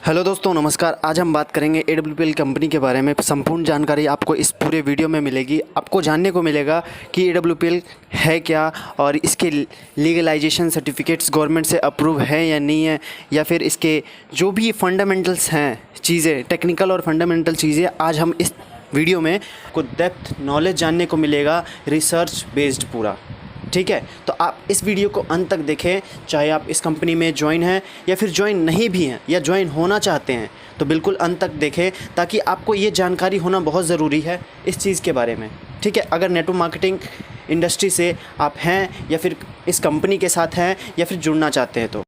Hello दोस्तों, नमस्कार। आज हम बात करेंगे AWPL कंपनी के बारे में। संपूर्ण जानकारी आपको इस पूरे वीडियो में मिलेगी। आपको जानने को मिलेगा कि AWPL है क्या और इसके लीगलाइजेशन सर्टिफिकेट्स गवर्नमेंट से अप्रूव है या नहीं है, या फिर इसके जो भी फंडामेंटल्स हैं चीज़ें, टेक्निकल और फंडामेंटल चीज़ें, आज हम इस वीडियो में को डेप्थ नॉलेज जानने को मिलेगा, रिसर्च बेस्ड पूरा। ठीक है, तो आप इस वीडियो को अंत तक देखें। चाहे आप इस कंपनी में ज्वाइन हैं या फिर ज्वाइन नहीं भी हैं या ज्वाइन होना चाहते हैं, तो बिल्कुल अंत तक देखें, ताकि आपको ये जानकारी होना बहुत ज़रूरी है इस चीज़ के बारे में। ठीक है, अगर नेटवर्क मार्केटिंग इंडस्ट्री से आप हैं या फिर इस कंपनी के साथ हैं या फिर जुड़ना चाहते हैं, तो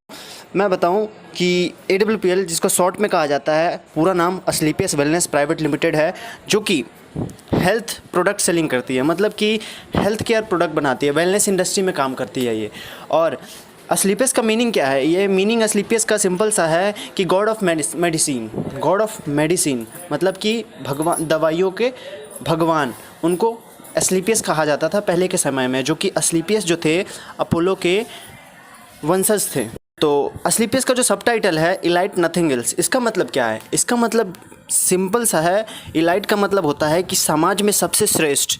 मैं बताऊं कि AWPL, जिसको शॉर्ट में कहा जाता है, पूरा नाम असलीपियस वेलनेस प्राइवेट लिमिटेड है, जो कि हेल्थ प्रोडक्ट सेलिंग करती है। मतलब कि हेल्थ केयर प्रोडक्ट बनाती है, वेलनेस इंडस्ट्री में काम करती है ये। और असलीपियस का मीनिंग क्या है? ये मीनिंग असलीपियस का सिंपल सा है कि God of medicine. God of medicine मतलब कि भगवान, दवाइयों के भगवान, उनको असलीपियस कहा जाता था पहले के समय में, जो कि असलीपियस जो थे अपोलो के वंशज थे। तो असलीपियस का जो सबटाइटल है, इलाइट नथिंग एल्स, इसका मतलब क्या है? इसका मतलब सिंपल सा है। इलाइट का मतलब होता है कि समाज में सबसे श्रेष्ठ,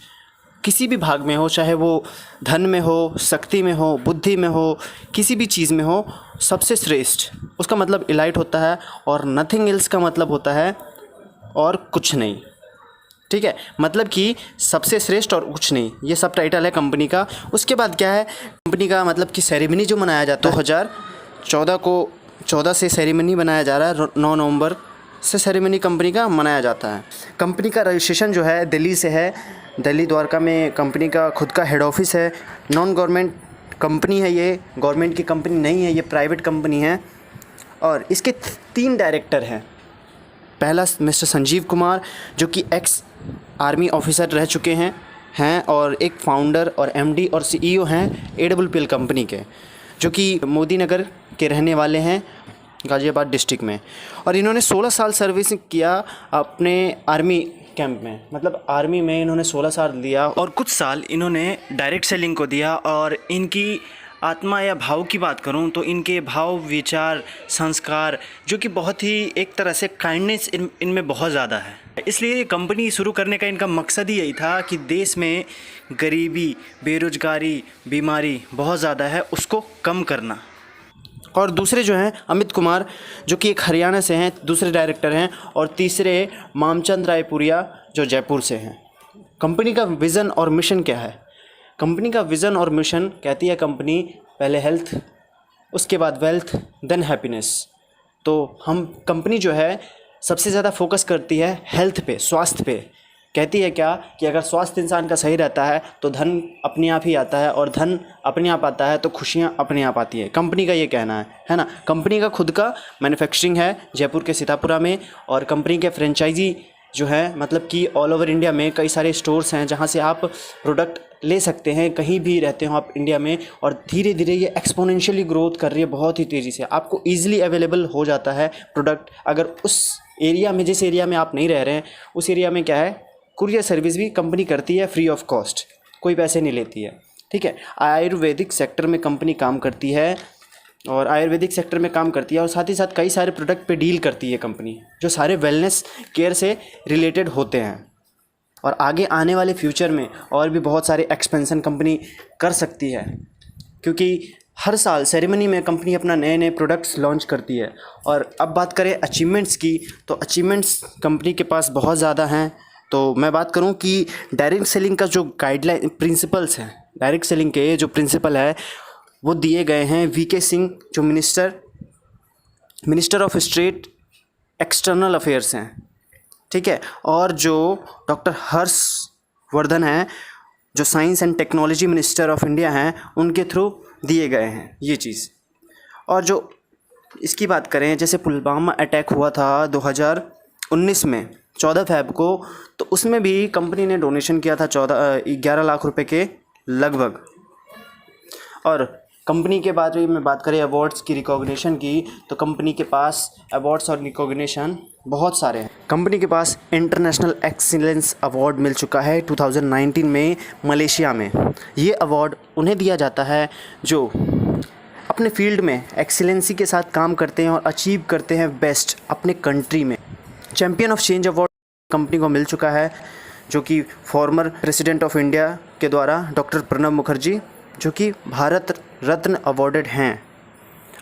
किसी भी भाग में हो, चाहे वो धन में हो, शक्ति में हो, बुद्धि में हो, किसी भी चीज़ में हो, सबसे श्रेष्ठ, उसका मतलब इलाइट होता है। और नथिंग एल्स का मतलब होता है और कुछ नहीं। ठीक है, मतलब कि सबसे श्रेष्ठ और कुछ नहीं, ये सब टाइटल है कंपनी का। उसके बाद क्या है कंपनी का? मतलब कि सेरेमनी जो मनाया जाता है 2014 से सेरेमनी बनाया जा रहा है। 9 नवंबर से सेरेमनी कंपनी का मनाया जाता है। कंपनी का रजिस्ट्रेशन जो है दिल्ली से है। दिल्ली द्वारका में कंपनी का खुद का हेड ऑफिस है। नॉन गवर्नमेंट कंपनी है ये, गवर्नमेंट की कंपनी नहीं है, ये प्राइवेट कंपनी है। और इसके 3 डायरेक्टर हैं। पहला मिस्टर संजीव कुमार, जो कि एक्स आर्मी ऑफिसर रह चुके हैं और एक फाउंडर और MD और CEO हैं AWPL कंपनी के, जो कि मोदी नगर के रहने वाले हैं, गाज़ियाबाद डिस्ट्रिक्ट में। और इन्होंने 16 साल सर्विस किया अपने आर्मी कैंप में, मतलब आर्मी में इन्होंने 16 साल दिया और कुछ साल इन्होंने डायरेक्ट सेलिंग को दिया। और इनकी आत्मा या भाव की बात करूं तो इनके भाव, विचार, संस्कार, जो कि बहुत ही एक तरह से काइंडनेस इनमें बहुत ज़्यादा है। इसलिए कंपनी शुरू करने का इनका मकसद ही यही था कि देश में गरीबी, बेरोजगारी, बीमारी बहुत ज़्यादा है, उसको कम करना। और दूसरे जो हैं अमित कुमार, जो कि एक हरियाणा से हैं, दूसरे डायरेक्टर हैं। और तीसरे मामचंद रायपुरिया, जो जयपुर से हैं। कंपनी का विज़न और मिशन क्या है? कंपनी का विज़न और मिशन कहती है कंपनी, पहले हेल्थ, उसके बाद वेल्थ, देन हैप्पीनेस। तो हम कंपनी जो है सबसे ज़्यादा फोकस करती है हेल्थ पे, स्वास्थ्य पे। कहती है क्या कि अगर स्वास्थ्य इंसान का सही रहता है तो धन अपने आप ही आता है, और धन अपने आप आता है तो खुशियाँ अपने आप आती है। कंपनी का ये कहना है ना। कंपनी का खुद का मैन्युफैक्चरिंग है जयपुर के सीतापुरा में। और कंपनी के फ्रेंचाइजी जो है, मतलब कि ऑल ओवर इंडिया में कई सारे स्टोर्स हैं जहाँ से आप प्रोडक्ट ले सकते हैं, कहीं भी रहते हो आप इंडिया में। और धीरे धीरे ये एक्सपोनेंशियली ग्रोथ कर रही है, बहुत ही तेज़ी से। आपको ईजिली अवेलेबल हो जाता है प्रोडक्ट। अगर उस एरिया में, जिस एरिया में आप नहीं रह रहे हैं, उस एरिया में क्या है, कुरियर सर्विस भी कंपनी करती है फ्री ऑफ कॉस्ट, कोई पैसे नहीं लेती है। ठीक है, आयुर्वेदिक सेक्टर में कंपनी काम करती है, और आयुर्वेदिक सेक्टर में काम करती है, और साथ ही साथ कई सारे प्रोडक्ट पे डील करती है कंपनी, जो सारे वेलनेस केयर से रिलेटेड होते हैं। और आगे आने वाले फ्यूचर में और भी बहुत सारे एक्सपेंशन कंपनी कर सकती है, क्योंकि हर साल सेरेमनी में कंपनी अपना नए नए प्रोडक्ट्स लॉन्च करती है। और अब बात करें अचीवमेंट्स की, तो अचीवमेंट्स कंपनी के पास बहुत ज़्यादा हैं। तो मैं बात करूं कि डायरेक्ट सेलिंग का जो गाइडलाइन प्रिंसिपल्स हैं, डायरेक्ट सेलिंग के जो प्रिंसिपल है वो दिए गए हैं VK सिंह, जो minister of state external affairs हैं। ठीक है, और जो डॉक्टर हर्षवर्धन हैं, जो science and technology minister of India हैं, उनके थ्रू दिए गए हैं ये चीज़। और जो इसकी बात करें, जैसे पुलवामा अटैक हुआ था 2019 में 14 फ़रवरी को, तो उसमें भी कंपनी ने डोनेशन किया था 11 लाख रुपए के लगभग। और कंपनी के बाद में बात करें अवार्ड्स की, रिकॉग्निशन की, तो कंपनी के पास अवार्ड्स और रिकॉग्निशन बहुत सारे हैं। कंपनी के पास इंटरनेशनल एक्सीलेंस अवार्ड मिल चुका है 2019 में मलेशिया में। ये अवार्ड उन्हें दिया जाता है जो अपने फील्ड में एक्सीलेंसी के साथ काम करते हैं और अचीव करते हैं बेस्ट अपने कंट्री में। Champion of change award company को मिल चुका है, जो कि फॉर्मर प्रेसिडेंट ऑफ इंडिया के द्वारा डॉक्टर प्रणब मुखर्जी, जो कि भारत रत्न अवॉर्डेड हैं।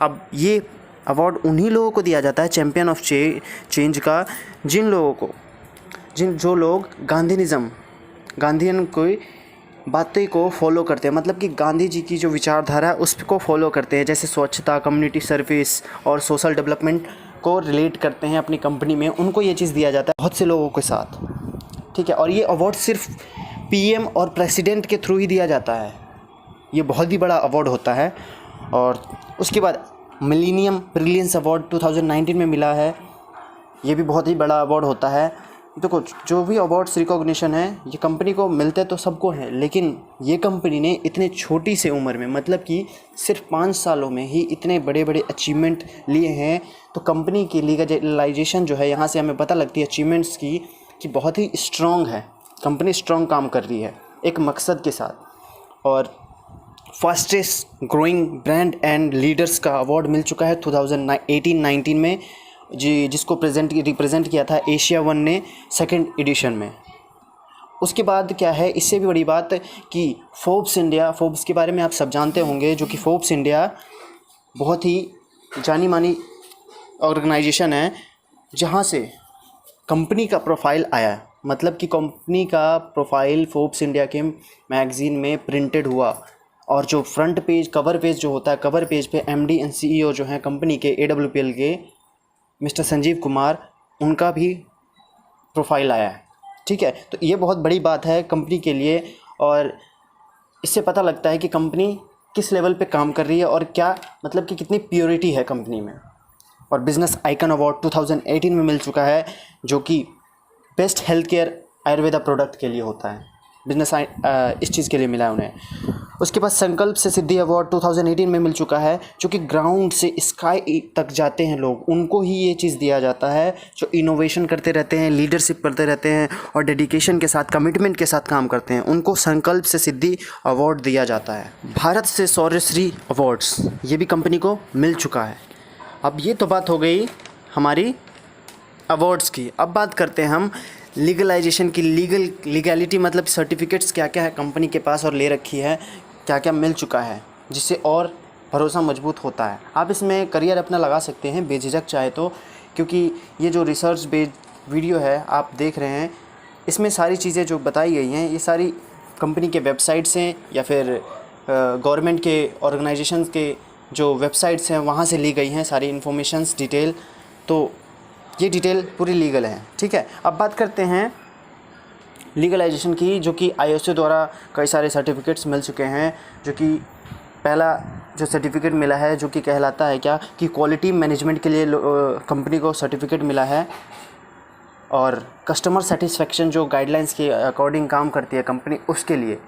अब ये अवार्ड उन्हीं लोगों को दिया जाता है चैम्पियन ऑफ चेंज का, जो लोग गांधीयन कोई बातें को फॉलो करते हैं, मतलब कि गांधी जी की जो विचारधारा है उसको फॉलो करते हैं, जैसे स्वच्छता, कम्युनिटी सर्विस और सोशल डेवलपमेंट को रिलेट करते हैं अपनी कंपनी में, उनको ये चीज़ दिया जाता है बहुत से लोगों के साथ, ठीक है। और ये अवार्ड सिर्फ पीएम और प्रेसिडेंट के थ्रू ही दिया जाता है, ये बहुत ही बड़ा अवार्ड होता है। और उसके बाद मिलेनियम ब्रिलियंस अवार्ड 2019 में मिला है, ये भी बहुत ही बड़ा अवार्ड होता है। देखो, जो भी अवार्ड्स रिकॉग्निशन है ये कंपनी को मिलते तो सबको हैं, लेकिन ये कंपनी ने इतने छोटी से उम्र में, मतलब कि सिर्फ 5 सालों में ही इतने बड़े बड़े अचीवमेंट लिए हैं। तो कंपनी की लीगलाइजेशन जो है, यहाँ से हमें पता लगती है अचीवमेंट्स की कि बहुत ही स्ट्रॉन्ग है, कंपनी स्ट्रॉन्ग काम कर रही है एक मकसद के साथ। और fastest growing brand and leaders का अवार्ड मिल चुका है 2018-19 में, जिसको रिप्रेजेंट किया था एशिया वन ने 2nd एडिशन में। उसके बाद क्या है, इससे भी बड़ी बात कि फोर्ब्स के बारे में आप सब जानते होंगे, जो कि फोर्ब्स इंडिया बहुत ही जानी मानी ऑर्गेनाइजेशन है, जहाँ से कंपनी का प्रोफाइल आया, मतलब कि कंपनी का प्रोफाइल फोर्ब्स इंडिया के मैगज़ीन में प्रिंटेड हुआ। और जो फ्रंट पेज, कवर पेज जो होता है, कवर पेज पे एमडी एंड सीईओ जो हैं कंपनी के, AWPL के मिस्टर संजीव कुमार, उनका भी प्रोफाइल आया है, ठीक है। तो ये बहुत बड़ी बात है कंपनी के लिए, और इससे पता लगता है कि कंपनी किस लेवल पे काम कर रही है और क्या, मतलब कि कितनी प्योरिटी है कंपनी में। और बिज़नेस आइकन अवार्ड 2018 में मिल चुका है, जो कि best health care Ayurveda product के लिए होता है, इस चीज़ के लिए मिला है उन्हें। उसके बाद संकल्प से सिद्धि अवार्ड 2018 में मिल चुका है, जो कि ग्राउंड से स्काई तक जाते हैं लोग, उनको ही ये चीज़ दिया जाता है, जो इनोवेशन करते रहते हैं, लीडरशिप करते रहते हैं और डेडिकेशन के साथ, कमिटमेंट के साथ काम करते हैं, उनको संकल्प से सिद्धि अवार्ड दिया जाता है। भारत से शौर्यश्री अवार्ड्स, ये भी कंपनी को मिल चुका है। अब ये तो बात हो गई हमारी अवार्ड्स की। अब बात करते हैं हम लीगलाइजेशन की। लीगैलिटी मतलब सर्टिफिकेट्स क्या क्या है कंपनी के पास और ले रखी है, क्या क्या मिल चुका है, जिससे और भरोसा मजबूत होता है। आप इसमें करियर अपना लगा सकते हैं बेझिझक चाहे तो, क्योंकि ये जो रिसर्च बेस्ड वीडियो है आप देख रहे हैं, इसमें सारी चीज़ें जो बताई गई हैं ये सारी कंपनी के वेबसाइट्स हैं या फिर गवर्नमेंट के ऑर्गेनाइजेशंस के जो वेबसाइट्स हैं वहाँ से ली गई हैं सारी इन्फॉर्मेशंस डिटेल। तो ये डिटेल पूरी लीगल है, ठीक है। अब बात करते हैं लीगलाइजेशन की, जो कि IOC द्वारा कई सारे सर्टिफिकेट्स मिल चुके हैं, जो कि पहला जो सर्टिफिकेट मिला है जो कि कहलाता है क्या कि क्वालिटी मैनेजमेंट के लिए कंपनी को सर्टिफिकेट मिला है, और कस्टमर सेटिस्फेक्शन जो गाइडलाइंस के अकॉर्डिंग काम करती है कंपनी, उसके लिए।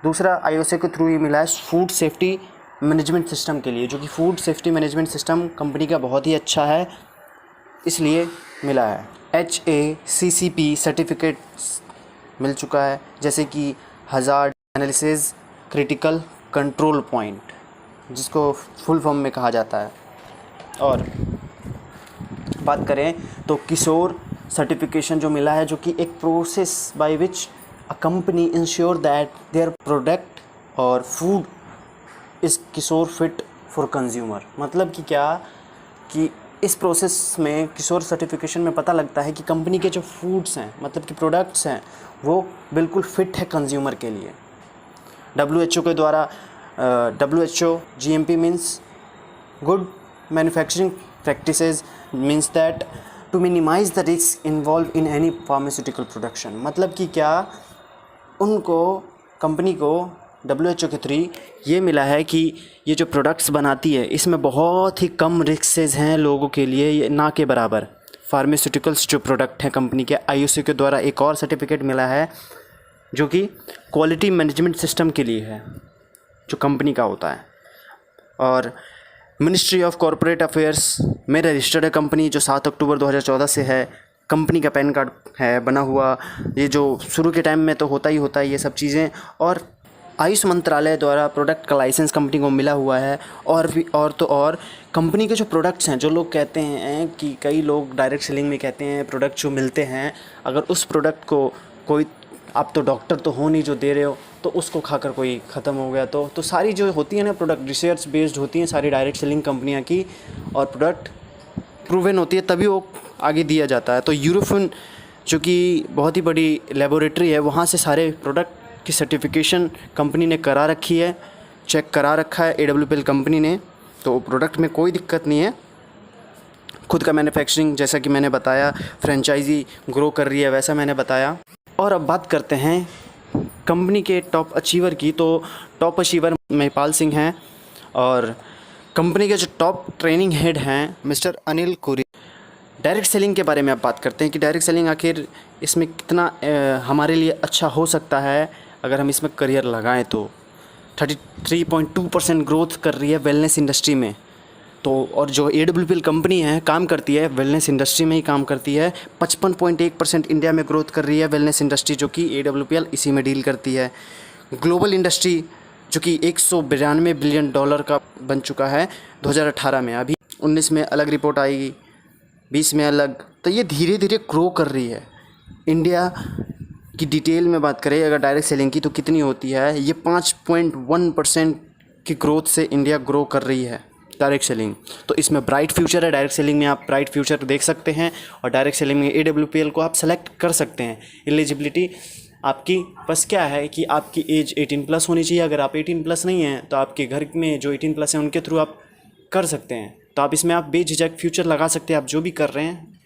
दूसरा IOC के थ्रू ही मिला है फूड सेफ्टी मैनेजमेंट सिस्टम के लिए, जो कि food safety management system company का बहुत ही अच्छा है, इसलिए मिला है। HACCP सर्टिफिकेट मिल चुका है, जैसे कि hazard analysis critical control point, जिसको फुल फॉर्म में कहा जाता है। और बात करें तो किशोर सर्टिफिकेशन जो मिला है, जो कि एक process by which a company ensure that their product और food is kosher fit for consumer. मतलब कि क्या कि इस प्रोसेस में किशोर सर्टिफिकेशन में पता लगता है कि कंपनी के जो फूड्स हैं, मतलब कि प्रोडक्ट्स हैं, वो बिल्कुल फ़िट है कंज्यूमर के लिए। WHO के द्वारा WHO GMP means good manufacturing practices, means that to minimise the risk involve in any pharmaceutical production. मतलब कि क्या उनको, कंपनी को WHO के थ्रू ये मिला है कि ये जो प्रोडक्ट्स बनाती है इसमें बहुत ही कम रिस्क हैं लोगों के लिए, ना के बराबर। फार्मास्यूटिकल्स जो प्रोडक्ट हैं कंपनी के, IOC के द्वारा एक और सर्टिफिकेट मिला है जो कि क्वालिटी मैनेजमेंट सिस्टम के लिए है, जो कंपनी का होता है। और मिनिस्ट्री ऑफ कॉरपोरेट अफेयर्स में रजिस्टर्ड है कंपनी, जो 7 अक्टूबर 2014 से है। कंपनी का पैन कार्ड है बना हुआ, ये जो शुरू के टाइम में तो होता ही होता है ये सब चीज़ें। और आयुष मंत्रालय द्वारा प्रोडक्ट का लाइसेंस कंपनी को मिला हुआ है। और भी और कंपनी के जो प्रोडक्ट्स हैं, जो लोग कहते हैं कि कई लोग डायरेक्ट सेलिंग में कहते हैं प्रोडक्ट जो मिलते हैं, अगर उस प्रोडक्ट को कोई, आप तो डॉक्टर तो हो नहीं जो दे रहे हो, तो उसको खाकर कोई ख़त्म हो गया तो सारी जो होती है ना प्रोडक्ट रिसर्च बेस्ड होती हैं सारी डायरेक्ट सेलिंग कंपनियां की, और प्रोडक्ट प्रूवन होती है तभी वो आगे दिया जाता है। तो यूरोफिन जो कि बहुत ही बड़ी लेबोरेटरी है, वहाँ से सारे प्रोडक्ट की सर्टिफिकेशन कंपनी ने करा रखी है, चेक करा रखा है AWPL कंपनी ने, तो प्रोडक्ट में कोई दिक्कत नहीं है। खुद का मैन्युफैक्चरिंग जैसा कि मैंने बताया, फ्रेंचाइजी ग्रो कर रही है वैसा मैंने बताया। और अब बात करते हैं कंपनी के टॉप अचीवर की। तो टॉप अचीवर महिपाल सिंह हैं और कंपनी के जो टॉप ट्रेनिंग हेड हैं मिस्टर अनिल कुरी। डायरेक्ट सेलिंग के बारे में अब बात करते हैं कि डायरेक्ट सेलिंग आखिर इसमें कितना हमारे लिए अच्छा हो सकता है अगर हम इसमें करियर लगाएं। तो 33.2% ग्रोथ कर रही है वेलनेस इंडस्ट्री में। तो और जो AWPL कंपनी है काम करती है वेलनेस इंडस्ट्री में ही काम करती है। 55.1% इंडिया में ग्रोथ कर रही है वेलनेस इंडस्ट्री, जो कि AWPL इसी में डील करती है। ग्लोबल इंडस्ट्री जो कि $192 बिलियन का बन चुका है 2018 में, अभी 19 में अलग रिपोर्ट आएगी, 20 में अलग। तो ये धीरे धीरे ग्रो कर रही है। इंडिया की डिटेल में बात करें अगर डायरेक्ट सेलिंग की तो कितनी होती है, ये 5.1% की ग्रोथ से इंडिया ग्रो कर रही है डायरेक्ट सेलिंग। तो इसमें ब्राइट फ्यूचर है। डायरेक्ट सेलिंग में आप ब्राइट फ्यूचर देख सकते हैं और डायरेक्ट सेलिंग में AWPL को आप सेलेक्ट कर सकते हैं। एलिजिबिलिटी आपकी बस क्या है कि आपकी एज 18+ होनी चाहिए। अगर आप 18+ नहीं हैं तो आपके घर में जो 18+ हैं उनके थ्रू आप कर सकते हैं। तो आप इसमें आप बेझिझक फ्यूचर लगा सकते हैं आप जो भी कर रहे हैं।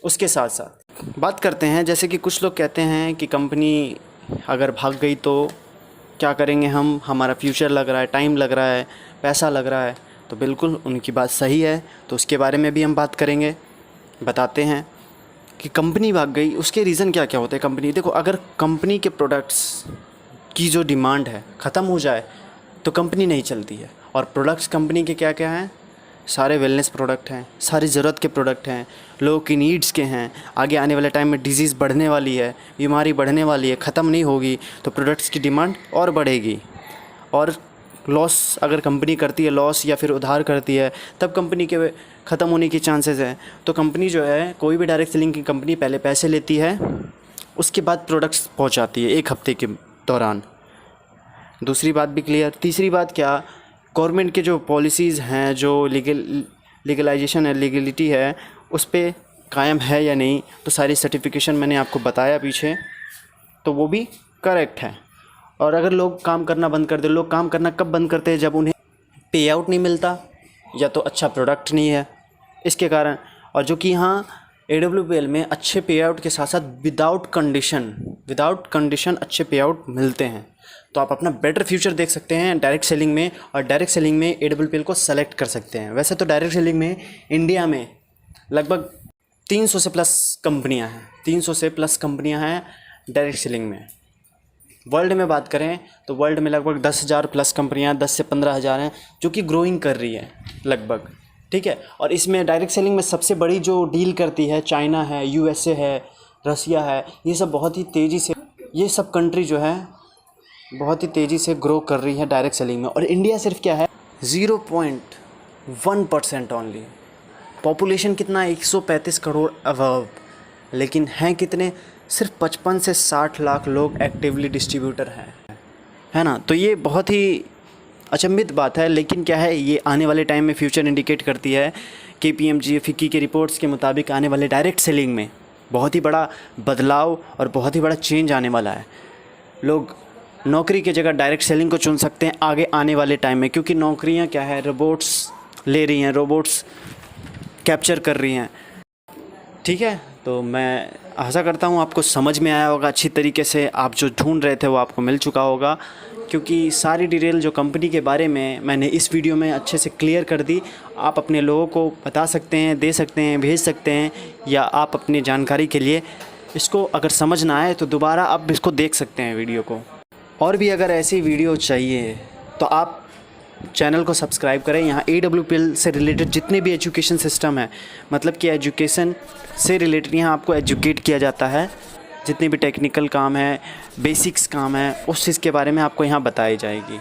उसके साथ साथ बात करते हैं, जैसे कि कुछ लोग कहते हैं कि कंपनी अगर भाग गई तो क्या करेंगे हम, हमारा फ्यूचर लग रहा है, टाइम लग रहा है, पैसा लग रहा है। तो बिल्कुल उनकी बात सही है, तो उसके बारे में भी हम बात करेंगे, बताते हैं कि कंपनी भाग गई उसके रीज़न क्या क्या होते हैं। कंपनी देखो, अगर कंपनी के प्रोडक्ट्स की जो डिमांड है ख़त्म हो जाए तो कंपनी नहीं चलती है। और प्रोडक्ट्स कंपनी के क्या क्या हैं, सारे वेलनेस प्रोडक्ट हैं, सारी ज़रूरत के प्रोडक्ट हैं, लोगों की नीड्स के हैं। आगे आने वाले टाइम में डिजीज़ बढ़ने वाली है, बीमारी बढ़ने वाली है, ख़त्म नहीं होगी, तो प्रोडक्ट्स की डिमांड और बढ़ेगी। और लॉस अगर कंपनी करती है, लॉस या फिर उधार करती है, तब कंपनी के ख़त्म होने की चांसेस हैं। तो कंपनी जो है, कोई भी डायरेक्ट सेलिंग की कंपनी पहले पैसे लेती है, उसके बाद प्रोडक्ट्स पहुंचाती है 1 हफ्ते के दौरान। दूसरी बात भी क्लियर। तीसरी बात क्या, गवर्नमेंट के जो पॉलिसीज़ हैं, जो लीगलाइजेशन है, लीगलिटी है, उस पर कायम है या नहीं। तो सारी सर्टिफिकेशन मैंने आपको बताया पीछे, तो वो भी करेक्ट है। और अगर लोग काम करना बंद कर दे, लोग काम करना कब बंद करते हैं, जब उन्हें पे आउट नहीं मिलता या तो अच्छा प्रोडक्ट नहीं है, इसके कारण। और जो कि यहाँ AWPL में अच्छे पे आउट के साथ साथ विदाउट कंडीशन अच्छे पे आउट मिलते हैं। तो आप अपना बेटर फ्यूचर देख सकते हैं डायरेक्ट सेलिंग में, और डायरेक्ट सेलिंग में AWPL को सेलेक्ट कर सकते हैं। वैसे तो डायरेक्ट सेलिंग में इंडिया में लगभग 300 से प्लस कंपनियां हैं, 300 से प्लस कंपनियां हैं डायरेक्ट सेलिंग में। वर्ल्ड में बात करें तो वर्ल्ड में लगभग 10,000 प्लस कंपनियां, 10 से 15,000 हैं, जो कि ग्रोइंग कर रही है लगभग, ठीक है। और इसमें डायरेक्ट सेलिंग में सबसे बड़ी जो डील करती है चाइना है, USA है, रसिया है, ये सब बहुत ही तेज़ी से, ये सब कंट्री जो है बहुत ही तेज़ी से ग्रो कर रही है डायरेक्ट सेलिंग में। और इंडिया सिर्फ क्या है, 0.1% ओनली। पॉपुलेशन कितना, 135 करोड़ अबव, लेकिन हैं कितने, सिर्फ 55 से 60 लाख लोग एक्टिवली डिस्ट्रीब्यूटर हैं, है ना। तो ये बहुत ही अचंभित बात है, लेकिन क्या है, ये आने वाले टाइम में फ्यूचर इंडिकेट करती है। KPMG फिक्की के रिपोर्ट्स के मुताबिक आने वाले डायरेक्ट सेलिंग में बहुत ही बड़ा बदलाव और बहुत ही बड़ा चेंज आने वाला है। लोग नौकरी की जगह डायरेक्ट सेलिंग को चुन सकते हैं आगे आने वाले टाइम में, क्योंकि नौकरियां क्या है, रोबोट्स ले रही हैं, रोबोट्स कैप्चर कर रही हैं, ठीक है। तो मैं आशा करता हूँ आपको समझ में आया होगा अच्छी तरीके से, आप जो ढूंढ रहे थे वो आपको मिल चुका होगा, क्योंकि सारी डिटेल जो कंपनी के बारे में मैंने इस वीडियो में अच्छे से क्लियर कर दी। आप अपने लोगों को बता सकते हैं, दे सकते हैं, भेज सकते हैं, या आप अपनी जानकारी के लिए इसको अगर समझ ना आए तो दोबारा आप इसको देख सकते हैं वीडियो को। और भी अगर ऐसी वीडियो चाहिए तो आप चैनल को सब्सक्राइब करें। यहाँ AWPL से रिलेटेड जितने भी एजुकेशन सिस्टम है, मतलब कि एजुकेशन से रिलेटेड यहाँ आपको एजुकेट किया जाता है जितनी भी टेक्निकल काम है, बेसिक्स काम है, उस चीज़ के बारे में आपको यहाँ बताई जाएगी।